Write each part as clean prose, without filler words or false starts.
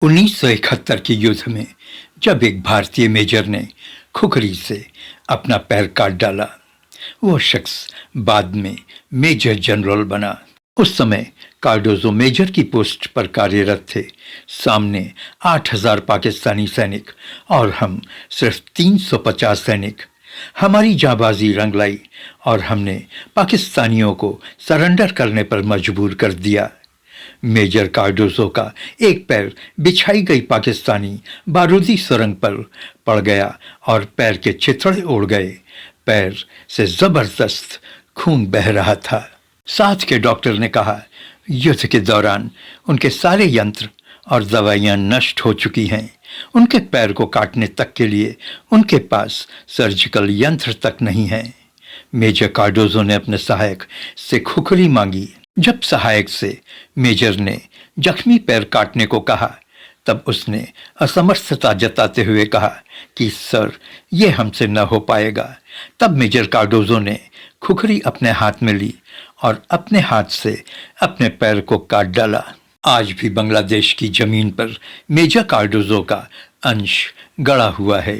1971 के युद्ध में जब एक भारतीय मेजर ने खुखरी से अपना पैर काट डाला, वो शख्स बाद में मेजर जनरल बना। उस समय कार्डोजो मेजर की पोस्ट पर कार्यरत थे। सामने 8,000 पाकिस्तानी सैनिक और हम सिर्फ 350 सैनिक। हमारी जाबाजी रंग लाई और हमने पाकिस्तानियों को सरेंडर करने पर मजबूर कर दिया। मेजर कार्डोजो का एक पैर बिछाई गई पाकिस्तानी बारूदी सुरंग पर पड़ गया और पैर के चिथड़े उड़ गए। पैर से जबरदस्त खून बह रहा था। साथ के डॉक्टर ने कहा, युद्ध के दौरान उनके सारे यंत्र और दवाइयां नष्ट हो चुकी हैं। उनके पैर को काटने तक के लिए उनके पास सर्जिकल यंत्र तक नहीं है। मेजर कार्डोजो ने अपने सहायक से खुखरी मांगी। जब सहायक से मेजर ने जख्मी पैर काटने को कहा, तब उसने असमर्थता जताते हुए कहा कि सर, ये हमसे न हो पाएगा। तब मेजर कार्डोजो ने खुखरी अपने हाथ में ली और अपने हाथ से अपने पैर को काट डाला। आज भी बांग्लादेश की जमीन पर मेजर कार्डोजो का अंश गड़ा हुआ है।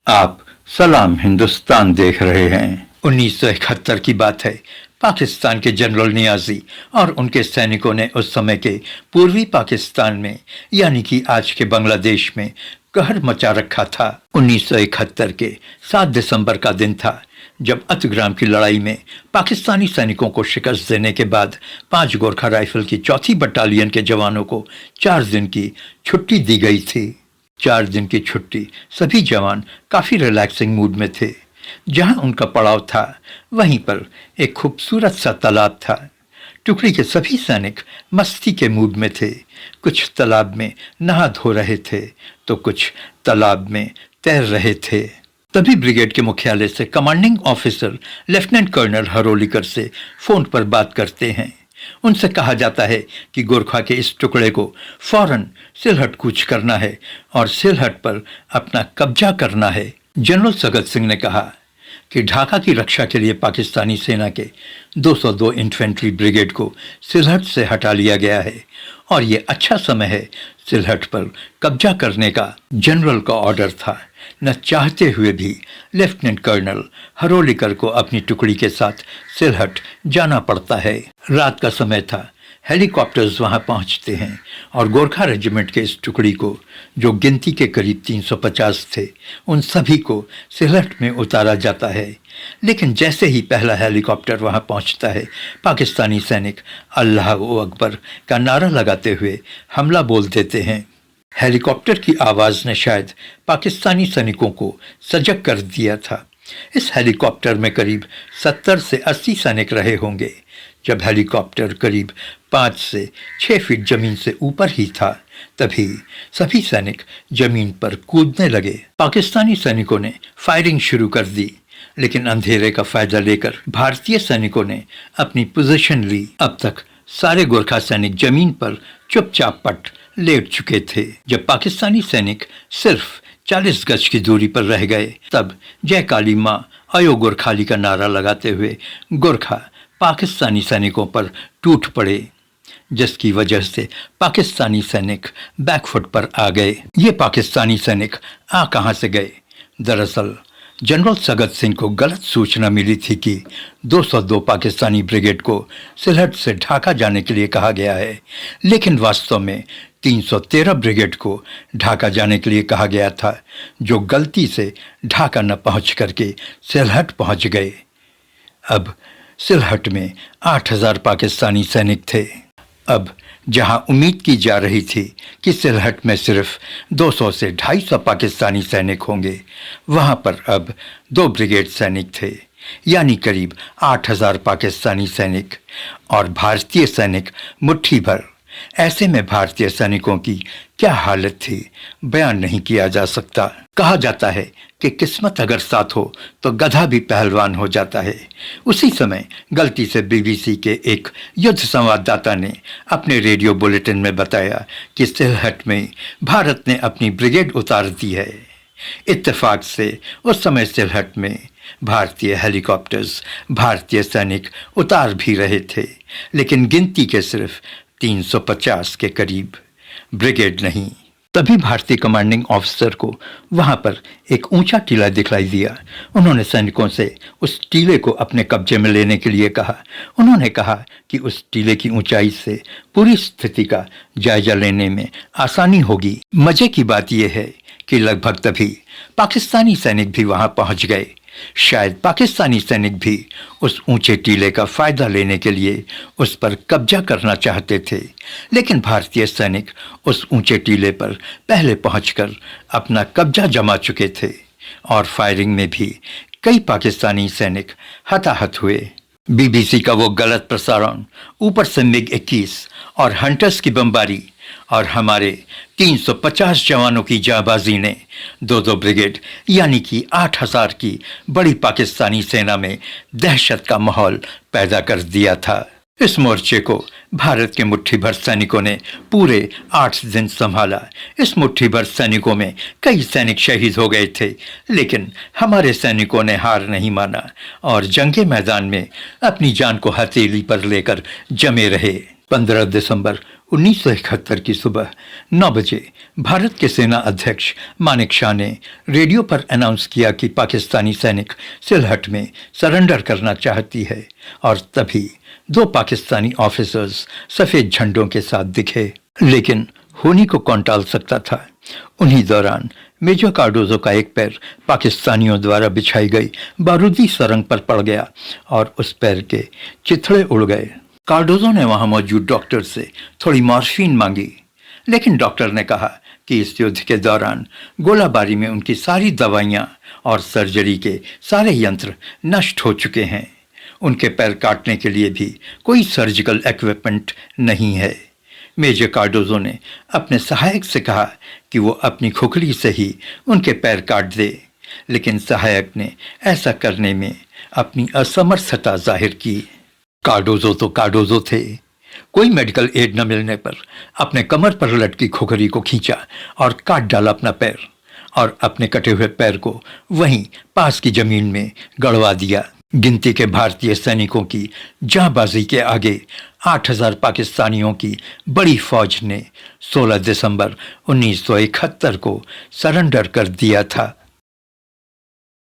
आप सलाम हिंदुस्तान देख रहे हैं। 1971 की बात है। पाकिस्तान के जनरल नियाजी और उनके सैनिकों ने उस समय के पूर्वी पाकिस्तान में, यानी कि आज के बांग्लादेश में, कहर मचा रखा था। 1971 के 7 दिसंबर का दिन था, जब अतग्राम की लड़ाई में पाकिस्तानी सैनिकों को शिकस्त देने के बाद 5 गोरखा राइफल की 4थी बटालियन के जवानों को 4 दिन की छुट्टी दी गई थी। 4 दिन की छुट्टी सभी जवान काफ़ी रिलैक्सिंग मूड में थे। जहां उनका पड़ाव था, वहीं पर एक खूबसूरत सा तालाब था। टुकड़ी के सभी सैनिक मस्ती के मूड में थे। कुछ तालाब में नहा धो रहे थे तो कुछ तालाब में तैर रहे थे। तभी ब्रिगेड के मुख्यालय से कमांडिंग ऑफिसर लेफ्टिनेंट कर्नल हरोलीकर से फोन पर बात करते हैं। उनसे कहा जाता है कि गोरखा के इस टुकड़े को फौरन सिलहट कूच करना है और सिलहट पर अपना कब्जा करना है। जनरल सगत सिंह ने कहा कि ढाका की रक्षा के लिए पाकिस्तानी सेना के 202 इन्फेंट्री ब्रिगेड को सिलहट से हटा लिया गया है और ये अच्छा समय है सिलहट पर कब्जा करने का। जनरल का ऑर्डर था। न चाहते हुए भी लेफ्टिनेंट कर्नल हरोलीकर को अपनी टुकड़ी के साथ सिलहट जाना पड़ता है। रात का समय था। हेलीकॉप्टर्स वहां पहुंचते हैं और गोरखा रेजिमेंट के इस टुकड़ी को, जो गिनती के करीब 350 थे, उन सभी को सिलहट में उतारा जाता है। लेकिन जैसे ही पहला हेलीकॉप्टर वहां पहुंचता है, पाकिस्तानी सैनिक अल्लाह अकबर का नारा लगाते हुए हमला बोल देते हैं। हेलीकॉप्टर की आवाज़ ने शायद पाकिस्तानी सैनिकों को सजग कर दिया था। इस हेलीकॉप्टर में करीब 70 से 80 सैनिक रहे होंगे। जब हेलीकॉप्टर करीब 5 से 6 फीट जमीन से ऊपर ही था, तभी सभी सैनिक जमीन पर कूदने लगे। पाकिस्तानी सैनिकों ने फायरिंग शुरू कर दी, लेकिन अंधेरे का फायदा लेकर भारतीय सैनिकों ने अपनी पोजीशन ली। अब तक सारे गोरखा सैनिक जमीन पर चुपचाप पट लेट चुके थे। जब पाकिस्तानी सैनिक सिर्फ 40 गज की दूरी पर रह गए, तब जय काली माँ अयो गोरखाली का नारा लगाते हुए गोरखा पाकिस्तानी सैनिकों पर टूट पड़े, जिसकी वजह से पाकिस्तानी सैनिक बैकफुट पर आ गए। ये पाकिस्तानी सैनिक आ कहाँ से गए? दरअसल जनरल सगत सिंह को गलत सूचना मिली थी कि 202 पाकिस्तानी ब्रिगेड को सिलहट से ढाका जाने के लिए कहा गया है, लेकिन वास्तव में 313 ब्रिगेड को ढाका जाने के लिए कहा गया था, जो गलती से ढाका न पहुंच करके सिलहट पहुंच गए। अब सिलहट में 8,000 पाकिस्तानी सैनिक थे। अब जहां उम्मीद की जा रही थी कि सिलहट में सिर्फ 200 से 250 पाकिस्तानी सैनिक होंगे, वहां पर अब 2 ब्रिगेड सैनिक थे, यानी करीब 8,000 पाकिस्तानी सैनिक और भारतीय सैनिक मुट्ठी भर। ऐसे में भारतीय सैनिकों की क्या हालत थी, बयान नहीं किया जा सकता। कहा जाता है कि किस्मत अगर साथ हो तो गधा भी पहलवान हो जाता है। उसी समय गलती से बीबीसी के एक युद्ध संवाददाता ने अपने रेडियो बुलेटिन में बताया कि सिलहट में भारत ने अपनी ब्रिगेड उतार दी है। इत्तेफाक से उस समय सिलहट में भारतीय हेलीकॉप्टर्स भारतीय सैनिक उतार भी रहे थे, लेकिन गिनती के सिर्फ 350 के करीब, ब्रिगेड नहीं। तभी भारतीय कमांडिंग ऑफिसर को वहां पर एक ऊंचा टीला दिखलाई दिया। उन्होंने सैनिकों से उस टीले को अपने कब्जे में लेने के लिए कहा। उन्होंने कहा कि उस टीले की ऊंचाई से पूरी स्थिति का जायजा लेने में आसानी होगी। मजे की बात यह है कि लगभग तभी पाकिस्तानी सैनिक भी वहां पहुंच गए। शायद पाकिस्तानी सैनिक भी उस ऊंचे टीले का फायदा लेने के लिए उस पर कब्जा करना चाहते थे, लेकिन भारतीय सैनिक उस ऊंचे टीले पर पहले पहुंचकर अपना कब्जा जमा चुके थे और फायरिंग में भी कई पाकिस्तानी सैनिक हताहत हुए। बीबीसी का वो गलत प्रसारण, ऊपर से MiG-21 और हंटर्स की बमबारी और हमारे 350 जवानों की जाबाजी ने 2-2 ब्रिगेड यानी कि 8000 की बड़ी पाकिस्तानी सेना में दहशत का माहौल पैदा कर दिया था। इस मोर्चे को भारत के मुट्ठी भर सैनिकों ने पूरे 8 दिन संभाला। इस मुट्ठी भर सैनिकों में कई सैनिक शहीद हो गए थे, लेकिन हमारे सैनिकों ने हार नहीं माना और जंगे मैदान में अपनी जान को हथेली पर लेकर जमे रहे। 15 दिसंबर 1971 की सुबह 9 बजे भारत के सेना अध्यक्ष मानेक शॉ ने रेडियो पर अनाउंस किया कि पाकिस्तानी सैनिक सिलहट में सरेंडर करना चाहती है और तभी 2 पाकिस्तानी ऑफिसर्स सफ़ेद झंडों के साथ दिखे। लेकिन होनी को कौन टाल सकता था। उन्हीं दौरान मेजर कार्डोजो का एक पैर पाकिस्तानियों द्वारा बिछाई गई बारूदी सुरंग पर पड़ गया और उस पैर के चिथड़े उड़ गए। कार्डोजो ने वहां मौजूद डॉक्टर से थोड़ी मॉर्फिन मांगी, लेकिन डॉक्टर ने कहा कि इस युद्ध के दौरान गोलाबारी में उनकी सारी दवाइयां और सर्जरी के सारे यंत्र नष्ट हो चुके हैं। उनके पैर काटने के लिए भी कोई सर्जिकल इक्विपमेंट नहीं है। मेजर कार्डोजो ने अपने सहायक से कहा कि वो अपनी खुखली से ही उनके पैर काट दे, लेकिन सहायक ने ऐसा करने में अपनी असमर्थता जाहिर की। कार्डोजो तो कार्डोजो थे। कोई मेडिकल एड न मिलने पर अपने कमर पर लटकी खुखरी को खींचा और काट डाला अपना पैर और अपने कटे हुए पैर को वहीं पास की जमीन में गड़वा दिया। गिनती के भारतीय सैनिकों की जांबाजी के आगे 8000 पाकिस्तानियों की बड़ी फौज ने 16 दिसंबर 1971 को सरेंडर कर दिया था।